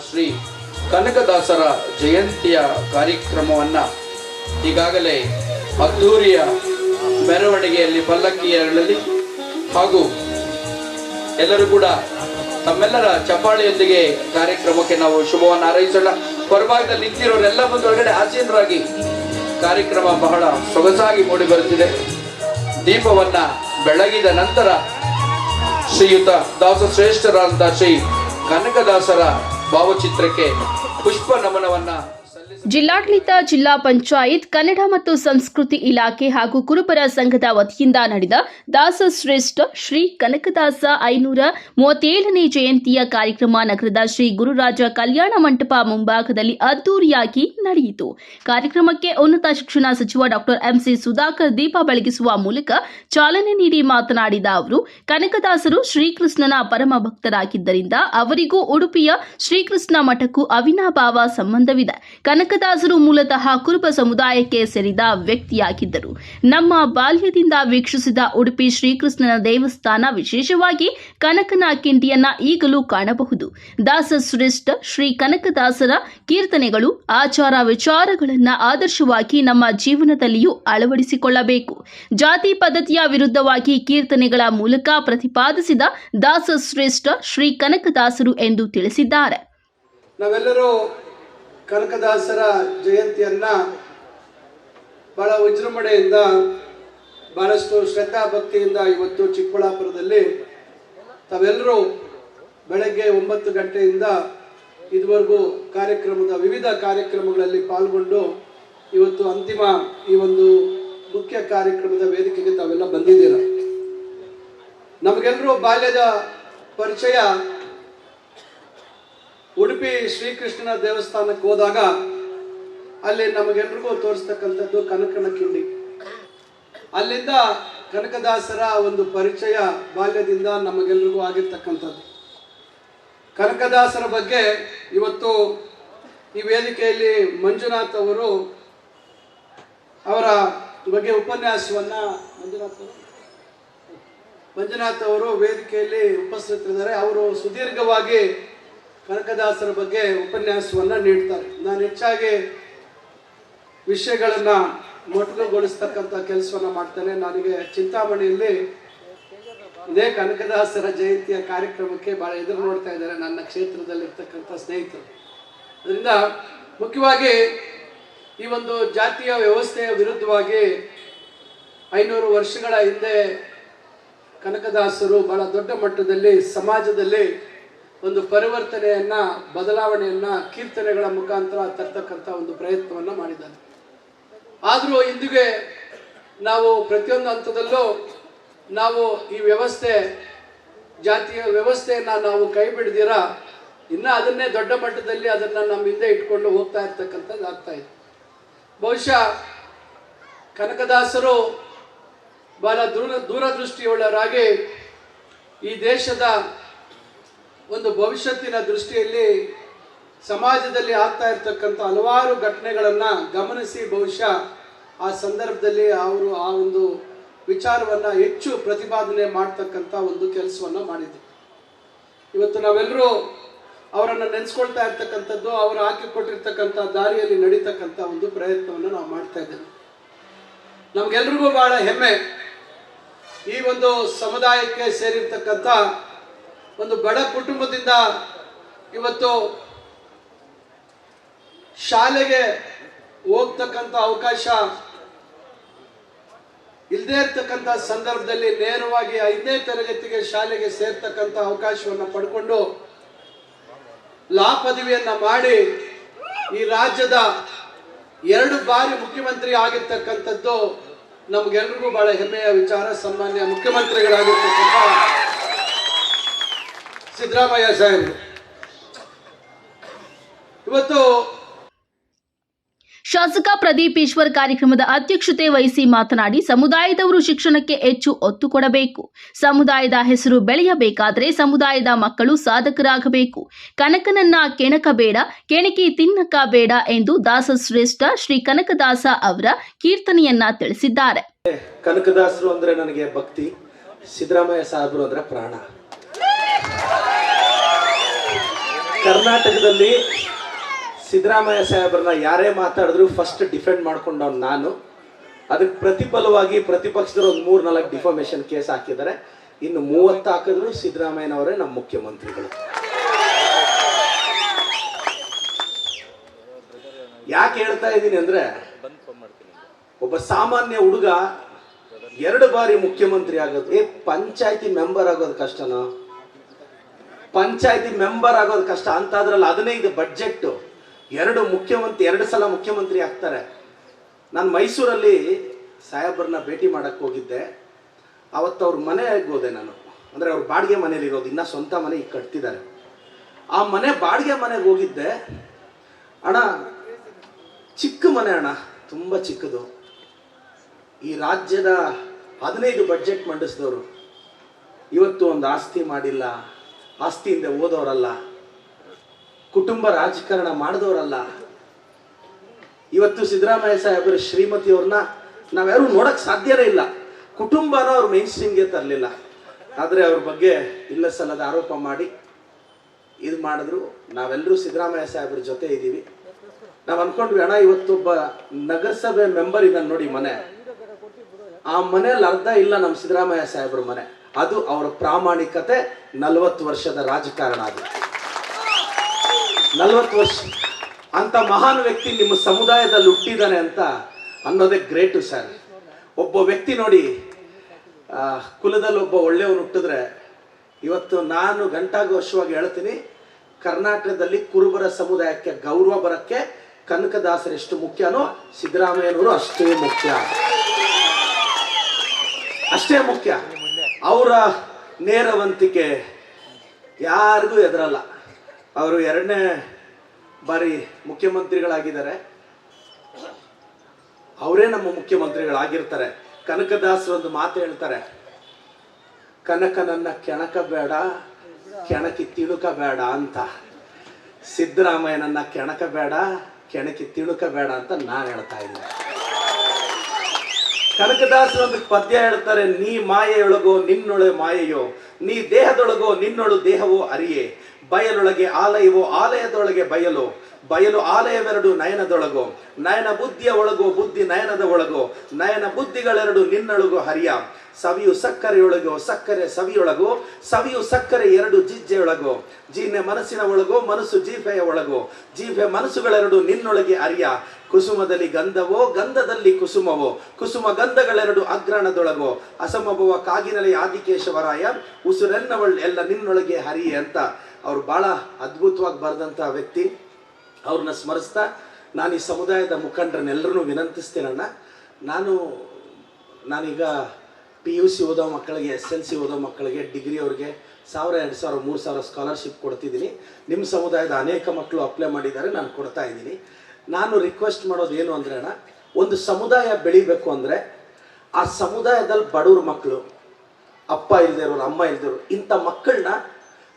ಶ್ರೀ ಕನಕದಾಸರ ಜಯಂತಿಯ ಕಾರ್ಯಕ್ರಮವನ್ನು ಈಗಾಗಲೇ ಅದ್ದೂರಿಯ ಮೆರವಣಿಗೆಯಲ್ಲಿ ಪಲ್ಲಕ್ಕಿಯಲ್ಲಿ ಹಾಗೂ ಎಲ್ಲರೂ ಕೂಡ ತಮ್ಮೆಲ್ಲರ ಚಪ್ಪಾಳೆಯೊಂದಿಗೆ ಕಾರ್ಯಕ್ರಮಕ್ಕೆ ನಾವು ಶುಭವನ್ನು ಹಾರೈಸೋಣ. ಹೊರಭಾಗದಲ್ಲಿ ನಿಂತಿರೋರೆಲ್ಲ ಮುಂದೊಳಗಡೆ ಆಸೀನರಾಗಿ ಕಾರ್ಯಕ್ರಮ ಬಹಳ ಸೊಗಸಾಗಿ ಮೂಡಿ ಬರುತ್ತಿದೆ. ದೀಪವನ್ನ ಬೆಳಗಿದ ನಂತರ ಶ್ರೀಯುತ ದಾಸಶ್ರೇಷ್ಠರಾದಂಥ ಶ್ರೀ ಕನಕದಾಸರ ಭಾವಚಿತ್ರಕ್ಕೆ ಪುಷ್ಪ ನಮನವನ್ನ ಜಿಲ್ಲಾಡಳಿತ, ಜಿಲ್ಲಾ ಪಂಚಾಯತ್, ಕನ್ನಡ ಮತ್ತು ಸಂಸ್ಕೃತಿ ಇಲಾಖೆ ಹಾಗೂ ಕುರುಬರ ಸಂಘದ ವತಿಯಿಂದ ನಡೆದ ದಾಸಶ್ರೇಷ್ಠ ಶ್ರೀ ಕನಕದಾಸ 537ನೇ ಜಯಂತಿಯ ಕಾರ್ಯಕ್ರಮ ನಗರದ ಶ್ರೀ ಗುರುರಾಜ ಕಲ್ಯಾಣ ಮಂಟಪ ಮುಂಭಾಗದಲ್ಲಿ ಅದ್ದೂರಿಯಾಗಿ ನಡೆಯಿತು. ಕಾರ್ಯಕ್ರಮಕ್ಕೆ ಉನ್ನತ ಶಿಕ್ಷಣ ಸಚಿವ ಡಾಕ್ಟರ್ ಎಂಸಿ ಸುಧಾಕರ್ ದೀಪ ಬೆಳಗಿಸುವ ಮೂಲಕ ಚಾಲನೆ ನೀಡಿ ಮಾತನಾಡಿದ ಅವರು, ಕನಕದಾಸರು ಶ್ರೀಕೃಷ್ಣನ ಪರಮ ಭಕ್ತರಾಗಿದ್ದರಿಂದ ಅವರಿಗೂ ಉಡುಪಿಯ ಶ್ರೀಕೃಷ್ಣ ಮಠಕ್ಕೂ ಅವಿನಾಭಾವ ಸಂಬಂಧವಿದೆ. ಕನಕದಾಸರು ಮೂಲತಃ ಕುರುಬ ಸಮುದಾಯಕ್ಕೆ ಸೇರಿದ ವ್ಯಕ್ತಿಯಾಗಿದ್ದರು. ನಮ್ಮ ಬಾಲ್ಯದಿಂದ ವೀಕ್ಷಿಸಿದ ಉಡುಪಿ ಶ್ರೀಕೃಷ್ಣನ ದೇವಸ್ಥಾನ, ವಿಶೇಷವಾಗಿ ಕನಕನ ಕಿಂಡಿಯನ್ನ ಈಗಲೂ ಕಾಣಬಹುದು. ದಾಸಶ್ರೇಷ್ಠ ಶ್ರೀ ಕನಕದಾಸರ ಕೀರ್ತನೆಗಳು, ಆಚಾರ ವಿಚಾರಗಳನ್ನು ಆದರ್ಶವಾಗಿ ನಮ್ಮ ಜೀವನದಲ್ಲಿಯೂ ಅಳವಡಿಸಿಕೊಳ್ಳಬೇಕು. ಜಾತಿ ಪದ್ಧತಿಯ ವಿರುದ್ಧವಾಗಿ ಕೀರ್ತನೆಗಳ ಮೂಲಕ ಪ್ರತಿಪಾದಿಸಿದ ದಾಸಶ್ರೇಷ್ಠ ಶ್ರೀ ಕನಕದಾಸರು ಎಂದು ತಿಳಿಸಿದ್ದಾರೆ. ನಾವೆಲ್ಲರೂ ಕನಕದಾಸರ ಜಯಂತಿಯನ್ನ ಬಹಳ ವಿಜೃಂಭಣೆಯಿಂದ, ಬಹಳಷ್ಟು ಶ್ರದ್ಧಾ ಭಕ್ತಿಯಿಂದ ಇವತ್ತು ಚಿಕ್ಕಬಳ್ಳಾಪುರದಲ್ಲಿ ತಾವೆಲ್ಲರೂ ಬೆಳಗ್ಗೆ 9 ಗಂಟೆಯಿಂದ ಇದುವರೆಗೂ ವಿವಿಧ ಕಾರ್ಯಕ್ರಮಗಳಲ್ಲಿ ಪಾಲ್ಗೊಂಡು ಇವತ್ತು ಅಂತಿಮ ಈ ಒಂದು ಮುಖ್ಯ ಕಾರ್ಯಕ್ರಮದ ವೇದಿಕೆಗೆ ತಾವೆಲ್ಲ ಬಂದಿದ್ದೀರ. ನಮಗೆಲ್ಲರೂ ಬಾಲ್ಯದ ಪರಿಚಯ ಉಡುಪಿ ಶ್ರೀಕೃಷ್ಣನ ದೇವಸ್ಥಾನಕ್ಕೆ ಹೋದಾಗ ಅಲ್ಲಿ ನಮಗೆಲ್ರಿಗೂ ತೋರಿಸ್ತಕ್ಕಂಥದ್ದು ಕನಕನ ಕಿಂಡಿ. ಅಲ್ಲಿಂದ ಕನಕದಾಸರ ಒಂದು ಪರಿಚಯ ಬಾಲ್ಯದಿಂದ ನಮಗೆಲ್ರಿಗೂ ಆಗಿರ್ತಕ್ಕಂಥದ್ದು. ಕನಕದಾಸರ ಬಗ್ಗೆ ಇವತ್ತು ಈ ವೇದಿಕೆಯಲ್ಲಿ ಮಂಜುನಾಥ್ ಅವರು ಅವರ ಬಗ್ಗೆ ಉಪನ್ಯಾಸವನ್ನ ಮಂಜುನಾಥ್ ಅವರು ವೇದಿಕೆಯಲ್ಲಿ ಉಪಸ್ಥಿತರಿದ್ದಾರೆ. ಅವರು ಸುದೀರ್ಘವಾಗಿ ಕನಕದಾಸರ ಬಗ್ಗೆ ಉಪನ್ಯಾಸವನ್ನ ನೀಡ್ತಾರೆ. ನಾನು ಹೆಚ್ಚಾಗಿ ವಿಷಯಗಳನ್ನ ಮೊಟಕುಗೊಳಿಸ್ತಕ್ಕಂಥ ಕೆಲಸವನ್ನ ಮಾಡ್ತೇನೆ. ನನಗೆ ಚಿಂತಾಮಣಿಯಲ್ಲಿ ಇದೇ ಕನಕದಾಸರ ಜಯಂತಿಯ ಕಾರ್ಯಕ್ರಮಕ್ಕೆ ಬಹಳ ಎದುರು ನೋಡ್ತಾ ಇದ್ದಾರೆ ನನ್ನ ಕ್ಷೇತ್ರದಲ್ಲಿರ್ತಕ್ಕಂಥ ಸ್ನೇಹಿತರು. ಅದರಿಂದ ಮುಖ್ಯವಾಗಿ ಈ ಒಂದು ಜಾತಿಯ ವ್ಯವಸ್ಥೆಯ ವಿರುದ್ಧವಾಗಿ 500 ವರ್ಷಗಳ ಹಿಂದೆ ಕನಕದಾಸರು ಬಹಳ ದೊಡ್ಡ ಮಟ್ಟದಲ್ಲಿ ಸಮಾಜದಲ್ಲಿ ಒಂದು ಪರಿವರ್ತನೆಯನ್ನ, ಬದಲಾವಣೆಯನ್ನ ಕೀರ್ತನೆಗಳ ಮುಖಾಂತರ ತರ್ತಕ್ಕಂಥ ಒಂದು ಪ್ರಯತ್ನವನ್ನ ಮಾಡಿದ್ದಾರೆ. ಆದರೂ ಇಂದಿಗೆ ನಾವು ಪ್ರತಿಯೊಂದು ಹಂತದಲ್ಲೂ ನಾವು ಈ ವ್ಯವಸ್ಥೆ, ಜಾತಿಯ ವ್ಯವಸ್ಥೆಯನ್ನ ನಾವು ಕೈ ಬಿಡದಿರ ಇನ್ನ ಅದನ್ನೇ ದೊಡ್ಡ ಮಟ್ಟದಲ್ಲಿ ಅದನ್ನ ನಮ್ಮ ಹಿಂದೆ ಇಟ್ಕೊಂಡು ಹೋಗ್ತಾ ಇರ್ತಕ್ಕಂಥದ್ದು ಆಗ್ತಾ ಇದೆ. ಬಹುಶಃ ಕನಕದಾಸರು ಬಹಳ ದೂರದೃಷ್ಟಿಯುಳ್ಳವರಾಗಿ ಈ ದೇಶದ ಒಂದು ಭವಿಷ್ಯತ್ತಿನ ದೃಷ್ಟಿಯಲ್ಲಿ ಸಮಾಜದಲ್ಲಿ ಆಗ್ತಾ ಇರ್ತಕ್ಕಂಥ ಹಲವಾರು ಘಟನೆಗಳನ್ನ ಗಮನಿಸಿ ಬಹುಶಃ ಆ ಸಂದರ್ಭದಲ್ಲಿ ಅವರು ಆ ಒಂದು ವಿಚಾರವನ್ನ ಹೆಚ್ಚು ಪ್ರತಿಪಾದನೆ ಮಾಡ್ತಕ್ಕಂಥ ಒಂದು ಕೆಲಸವನ್ನ ಮಾಡಿದ್ರು. ಇವತ್ತು ನಾವೆಲ್ಲರೂ ಅವರನ್ನು ನೆನೆಸ್ಕೊಳ್ತಾ ಇರ್ತಕ್ಕಂಥದ್ದು, ಅವರು ಹಾಕಿಕೊಟ್ಟಿರ್ತಕ್ಕಂಥ ದಾರಿಯಲ್ಲಿ ನಡೀತಕ್ಕಂಥ ಒಂದು ಪ್ರಯತ್ನವನ್ನು ನಾವು ಮಾಡ್ತಾ ಇದ್ದೇವೆ. ನಮ್ಗೆಲ್ರಿಗೂ ಬಹಳ ಹೆಮ್ಮೆ, ಈ ಒಂದು ಸಮುದಾಯಕ್ಕೆ ಸೇರಿರ್ತಕ್ಕಂಥ ಒಂದು ಬಡ ಕುಟುಂಬದಿಂದ ಇವತ್ತು ಶಾಲೆಗೆ ಹೋಗ್ತಕ್ಕಂಥ ಅವಕಾಶ ಇಲ್ಲದೆ ಇರ್ತಕ್ಕಂಥ ಸಂದರ್ಭದಲ್ಲಿ ನೇರವಾಗಿ 5ನೇ ತರಗತಿಗೆ ಶಾಲೆಗೆ ಸೇರ್ತಕ್ಕಂಥ ಅವಕಾಶವನ್ನು ಪಡ್ಕೊಂಡು ಲಾ ಪದವಿಯನ್ನ ಮಾಡಿ ಈ ರಾಜ್ಯದ 2 ಬಾರಿ ಮುಖ್ಯಮಂತ್ರಿ ಆಗಿರ್ತಕ್ಕಂಥದ್ದು ನಮ್ಗೆಲ್ರಿಗೂ ಬಹಳ ಹೆಮ್ಮೆಯ ವಿಚಾರ. ಸನ್ಮಾನ್ಯ ಮುಖ್ಯಮಂತ್ರಿಗಳಾಗಿರ್ತಕ್ಕಂಥ ಸಿದ್ದರಾಮಯ್ಯ ಸಾಹೇಬರು ಇವತ್ತು ಶಾಸಕ ಪ್ರದೀಪ್ ಈಶ್ವರ್ ಕಾರ್ಯಕ್ರಮದ ಅಧ್ಯಕ್ಷತೆ ವಹಿಸಿ ಮಾತನಾಡಿ, ಸಮುದಾಯದವರು ಶಿಕ್ಷಣಕ್ಕೆ ಹೆಚ್ಚು ಒತ್ತು ಕೊಡಬೇಕು. ಸಮುದಾಯದ ಹೆಸರು ಬೆಳೆಯಬೇಕಾದರೆ ಸಮುದಾಯದ ಮಕ್ಕಳು ಸಾಧಕರಾಗಬೇಕು. ಕನಕನನ್ನ ಕೆಣಕಬೇಡ, ಕೆಣಕಿ ತಿನ್ನಕ ಬೇಡ ಎಂದು ದಾಸಶ್ರೇಷ್ಠ ಶ್ರೀ ಕನಕದಾಸ ಅವರ ಕೀರ್ತನೆಯನ್ನ ತಿಳಿಸಿದ್ದಾರೆ. ಕನಕದಾಸರು ಅಂದ್ರೆ ನನಗೆ ಭಕ್ತಿ, ಸಿದ್ದರಾಮಯ್ಯ ಸಾಹೇಬರು ಅಂದ್ರೆ ಪ್ರಾಣ. ಕರ್ನಾಟಕದಲ್ಲಿ ಸಿದ್ದರಾಮಯ್ಯ ಸಾಹೇಬ್ರನ್ನ ಯಾರೇ ಮಾತಾಡಿದ್ರು ಫಸ್ಟ್ ಡಿಫೆಂಡ್ ಮಾಡ್ಕೊಂಡವ್ನು ನಾನು. ಅದಕ್ಕೆ ಪ್ರತಿಫಲವಾಗಿ ಪ್ರತಿಪಕ್ಷದವರು ಒಂದು 3-4 ಡಿಫಾಮೇಷನ್ ಕೇಸ್ ಹಾಕಿದ್ದಾರೆ. ಇನ್ನು 30 ಹಾಕಿದ್ರು ಸಿದ್ದರಾಮಯ್ಯನವರೇ ನಮ್ಮ ಮುಖ್ಯಮಂತ್ರಿಗಳು. ಯಾಕೆ ಹೇಳ್ತಾ ಇದ್ದೀನಿ ಅಂದ್ರೆ, ಒಬ್ಬ ಸಾಮಾನ್ಯ ಹುಡುಗ 2 ಬಾರಿ ಮುಖ್ಯಮಂತ್ರಿ ಆಗೋದು, ಪಂಚಾಯತಿ ಮೆಂಬರ್ ಆಗೋದು ಕಷ್ಟನೋ? ಪಂಚಾಯತಿ ಮೆಂಬರ್ ಆಗೋದು ಕಷ್ಟ ಅಂತ ಅದ್ರಲ್ಲಿ 15 ಬಡ್ಜೆಟ್, 2 ಸಲ ಮುಖ್ಯಮಂತ್ರಿ ಆಗ್ತಾರೆ. ನಾನು ಮೈಸೂರಲ್ಲಿ ಸಾಹೇಬ್ರನ್ನ ಭೇಟಿ ಮಾಡಕ್ಕೆ ಹೋಗಿದ್ದೆ. ಅವತ್ತು ಅವ್ರ ಮನೆಗೆ ಹೋದೆ ನಾನು. ಅಂದರೆ ಅವ್ರ ಬಾಡಿಗೆ ಮನೇಲಿರೋದು, ಇನ್ನೂ ಸ್ವಂತ ಮನೆ ಈಗ ಕಟ್ತಿದ್ದಾರೆ. ಆ ಮನೆ ಬಾಡಿಗೆ ಮನೆಗೆ ಹೋಗಿದ್ದೆ. ಅಣ್ಣ, ಚಿಕ್ಕ ಮನೆ ಅಣ್ಣ, ತುಂಬ ಚಿಕ್ಕದು. ಈ ರಾಜ್ಯದ 15 ಬಡ್ಜೆಟ್ ಮಂಡಿಸಿದವರು ಇವತ್ತು ಒಂದು ಆಸ್ತಿ ಮಾಡಿಲ್ಲ, ಆಸ್ತಿಯಿಂದ ಓದೋರಲ್ಲ, ಕುಟುಂಬ ರಾಜಕಾರಣ ಮಾಡಿದವರಲ್ಲ. ಇವತ್ತು ಸಿದ್ದರಾಮಯ್ಯ ಸಾಹೇಬರ ಶ್ರೀಮತಿಯವ್ರನ್ನ ನಾವ್ಯಾರು ನೋಡಕ್ ಸಾಧ್ಯನೇ ಇಲ್ಲ. ಕುಟುಂಬನ ಅವ್ರು ಮೈನ್ ಸ್ಟ್ರೀಮ್ಗೆ ತರಲಿಲ್ಲ. ಆದರೆ ಅವ್ರ ಬಗ್ಗೆ ಇಲ್ಲ ಸಲ್ಲದ ಆರೋಪ ಮಾಡಿ ಇದು ಮಾಡಿದ್ರು. ನಾವೆಲ್ಲರೂ ಸಿದ್ದರಾಮಯ್ಯ ಸಾಹೇಬ್ರ ಜೊತೆ ಇದ್ದೀವಿ. ನಾವು ಅನ್ಕೊಂಡ್ವಿ, ಅಣ್ಣ ಇವತ್ತೊಬ್ಬ ನಗರಸಭೆ ಮೆಂಬರ್ ಇದ್ದಾನೆ ನೋಡಿ ಮನೆ, ಆ ಮನೆಯಲ್ಲಿ ಅರ್ಧ ಇಲ್ಲ ನಮ್ಮ ಸಿದ್ದರಾಮಯ್ಯ ಸಾಹೇಬ್ರ ಮನೆ. ಅದು ಅವರ ಪ್ರಾಮಾಣಿಕತೆ, 40 ವರ್ಷದ ರಾಜಕಾರಣ. ಅದು 40 ವರ್ಷ ಅಂತ ಮಹಾನ್ ವ್ಯಕ್ತಿ ನಿಮ್ಮ ಸಮುದಾಯದಲ್ಲಿ ಹುಟ್ಟಿದ್ದಾನೆ ಅಂತ ಅನ್ನೋದೇ ಗ್ರೇಟು ಸರ್. ಒಬ್ಬ ವ್ಯಕ್ತಿ ನೋಡಿ, ಕುಲದಲ್ಲಿ ಒಬ್ಬ ಒಳ್ಳೆಯವನು ಹುಟ್ಟಿದ್ರೆ, ಇವತ್ತು ನಾನು ಘಂಟಾಘೋಷವಾಗಿ ಹೇಳ್ತೀನಿ, ಕರ್ನಾಟಕದಲ್ಲಿ ಕುರುಬರ ಸಮುದಾಯಕ್ಕೆ ಗೌರವ ಬರಕ್ಕೆ ಕನಕದಾಸರು ಎಷ್ಟು ಮುಖ್ಯನೋ ಸಿದ್ದರಾಮಯ್ಯನವರು ಅಷ್ಟೇ ಮುಖ್ಯ. ಅಷ್ಟೇ ಮುಖ್ಯ. ಅವರ ನೇರವಂತಿಕೆ ಯಾರಿಗೂ ಎದುರಲ್ಲ. ಅವರು 2ನೇ ಬಾರಿ ಮುಖ್ಯಮಂತ್ರಿಗಳಾಗಿದ್ದಾರೆ. ಅವರೇ ನಮ್ಮ ಮುಖ್ಯಮಂತ್ರಿಗಳಾಗಿರ್ತಾರೆ. ಕನಕದಾಸರು ಒಂದು ಮಾತು ಹೇಳ್ತಾರೆ, ಕನಕನನ್ನ ಕೆಣಕಬೇಡ, ಕೆಣಕಿ ತಿಳುಕಬೇಡ ಅಂತ. ಸಿದ್ದರಾಮಯ್ಯನನ್ನ ಕೆಣಕಬೇಡ, ಕೆಣಕಿ ತಿಳುಕಬೇಡ ಅಂತ ನಾನು ಹೇಳ್ತಾ ಇದ್ದೀನಿ. ಕನಕದಾಸರು ಒಂದು ಪದ್ಯ ಹೇಳ್ತಾರೆ, ನೀ ಮಾಯೆಯೊಳಗೋ ನಿನ್ನೊಳೆ ಮಾಯೆಯೋ, ನೀ ದೇಹದೊಳಗೋ ನಿನ್ನೊಳು ದೇಹವೋ ಅರಿಯೇ, ಬಯಲೊಳಗೆ ಆಲಯವೋ ಆಲಯದೊಳಗೆ ಬಯಲು, ಬಯಲು ಆಲಯವೆರಡು ನಯನದೊಳಗೋ, ನಯನ ಬುದ್ಧಿಯ ಒಳಗೋ ಬುದ್ಧಿ ನಯನದ ಒಳಗೋ, ನಯನ ಬುದ್ಧಿಗಳೆರಡು ನಿನ್ನೊಳಗೋ ಹರಿಯ, ಸವಿಯು ಸಕ್ಕರೆಯೊಳಗೋ ಸಕ್ಕರೆ ಸವಿಯೊಳಗೋ, ಸವಿಯು ಸಕ್ಕರೆ 2 ಜಿಜ್ಜೆಯೊಳಗೋ, ಜೀನೆ ಮನಸ್ಸಿನ ಒಳಗೋ ಮನಸ್ಸು ಜೀಫೆಯ ಒಳಗೋ, ಜೀಫೆ ಮನಸ್ಸುಗಳೆರಡು ನಿನ್ನೊಳಗೆ ಅರಿಯ, ಕುಸುಮದಲ್ಲಿ ಗಂಧವೋ ಗಂಧದಲ್ಲಿ ಕುಸುಮವೋ, ಕುಸುಮ ಗಂಧಗಳೆರಡು ಅಗ್ರಣದೊಳಗೋ, ಅಸಮಭವ ಕಾಗಿನಲೆ ಆದಿಕೇಶವರಾಯ, ಉಸುರೆನ್ನವಳ್ ಎಲ್ಲ ನಿನ್ನೊಳಗೆ ಹರಿಯೆ ಅಂತ ಅವ್ರು ಬಹಳ ಅದ್ಭುತವಾಗಿ ಬರೆದಂಥ ವ್ಯಕ್ತಿ. ಅವ್ರನ್ನ ಸ್ಮರಿಸ್ತಾ ನಾನು ಈ ಸಮುದಾಯದ ಮುಖಂಡರನ್ನೆಲ್ಲರೂ ವಿನಂತಿಸ್ತೇನಣ್ಣ. ನಾನೀಗ PUC ಓದೋ ಮಕ್ಕಳಿಗೆ, SLC ಓದೋ ಮಕ್ಕಳಿಗೆ, ಡಿಗ್ರಿ ಅವ್ರಿಗೆ 1000, 2000, 3000 ಸ್ಕಾಲರ್ಶಿಪ್ ಕೊಡ್ತಿದ್ದೀನಿ. ನಿಮ್ಮ ಸಮುದಾಯದ ಅನೇಕ ಮಕ್ಕಳು ಅಪ್ಲೈ ಮಾಡಿದ್ದಾರೆ, ನಾನು ಕೊಡ್ತಾ ಇದ್ದೀನಿ. ನಾನು ರಿಕ್ವೆಸ್ಟ್ ಮಾಡೋದು ಏನು ಅಂದರೆ ಅಣ್ಣ, ಒಂದು ಸಮುದಾಯ ಬೆಳಿಬೇಕು ಅಂದರೆ ಆ ಸಮುದಾಯದಲ್ಲಿ ಬಡವ್ರ ಮಕ್ಕಳು, ಅಪ್ಪ ಇಲ್ಲದೆ ಇರೋರು, ಅಮ್ಮ ಇಲ್ಲದೆ ಇರೋರು, ಇಂಥ ಮಕ್ಕಳನ್ನ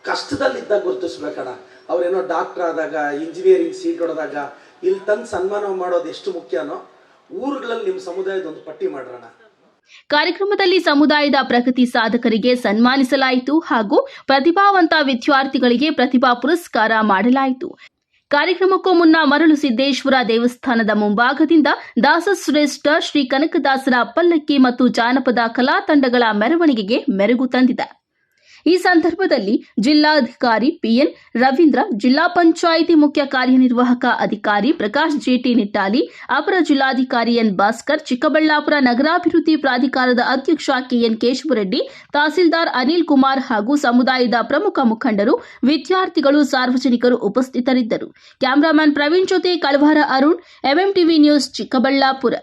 ಕಷ್ಟದಲ್ಲಿದ್ದಾಗ ಗುರುತಿಸ್ಬೇಕಣ್ಣ. ಅವರೇನೋ ಡಾಕ್ಟರ್ ಆದಾಗ, ಇಂಜಿನಿಯರಿಂಗ್ ಸೀಟ್ ಹೊಡೆದಾಗ ಇಲ್ಲಿ ತಂದು ಸನ್ಮಾನ ಮಾಡೋದು ಎಷ್ಟು ಮುಖ್ಯನೋ, ಊರುಗಳಲ್ಲಿ ನಿಮ್ಮ ಸಮುದಾಯದ ಒಂದು ಪಟ್ಟಿ ಮಾಡ್ರಣ. ಕಾರ್ಯಕ್ರಮದಲ್ಲಿ ಸಮುದಾಯದ ಪ್ರಗತಿ ಸಾಧಕರಿಗೆ ಸನ್ಮಾನಿಸಲಾಯಿತು ಹಾಗೂ ಪ್ರತಿಭಾವಂತ ವಿದ್ಯಾರ್ಥಿಗಳಿಗೆ ಪ್ರತಿಭಾ ಪುರಸ್ಕಾರ ಮಾಡಲಾಯಿತು. ಕಾರ್ಯಕ್ರಮಕ್ಕೂ ಮುನ್ನ ಮರಳು ಸಿದ್ದೇಶ್ವರ ದೇವಸ್ಥಾನದ ಮುಂಭಾಗದಿಂದ ದಾಸಶ್ರೇಷ್ಠ ಶ್ರೀ ಕನಕದಾಸರ ಪಲ್ಲಕ್ಕಿ ಮತ್ತು ಜಾನಪದ ಕಲಾ ತಂಡಗಳ ಮೆರವಣಿಗೆಗೆ ಮೆರುಗು ತಂದಿದೆ. ಈ ಸಂದರ್ಭದಲ್ಲಿ ಜಿಲ್ಲಾಧಿಕಾರಿ PN ರವೀಂದ್ರ, ಜಿಲ್ಲಾ ಪಂಚಾಯಿತಿ ಮುಖ್ಯ ಕಾರ್ಯನಿರ್ವಾಹಕ ಅಧಿಕಾರಿ ಪ್ರಕಾಶ್ ಜೆಟಿ ನಿಟ್ಟಾಲಿ, ಅಪರ ಜಿಲ್ಲಾಧಿಕಾರಿ ಎನ್ ಭಾಸ್ಕರ್, ಚಿಕ್ಕಬಳ್ಳಾಪುರ ನಗರಾಭಿವೃದ್ಧಿ ಪ್ರಾಧಿಕಾರದ ಅಧ್ಯಕ್ಷ KN ಕೇಶವರೆಡ್ಡಿ, ತಹಸೀಲ್ದಾರ್ ಅನಿಲ್ ಕುಮಾರ್ ಹಾಗೂ ಸಮುದಾಯದ ಪ್ರಮುಖ ಮುಖಂಡರು, ವಿದ್ಯಾರ್ಥಿಗಳು, ಸಾರ್ವಜನಿಕರು ಉಪಸ್ಥಿತರಿದ್ದರು. ಕ್ಯಾಮರಾಮನ್ ಪ್ರವೀಣ್ ಜೊತೆ ಕಳವಾರ ಅರುಣ್, MMTV ನ್ಯೂಸ್, ಚಿಕ್ಕಬಳ್ಳಾಪುರ.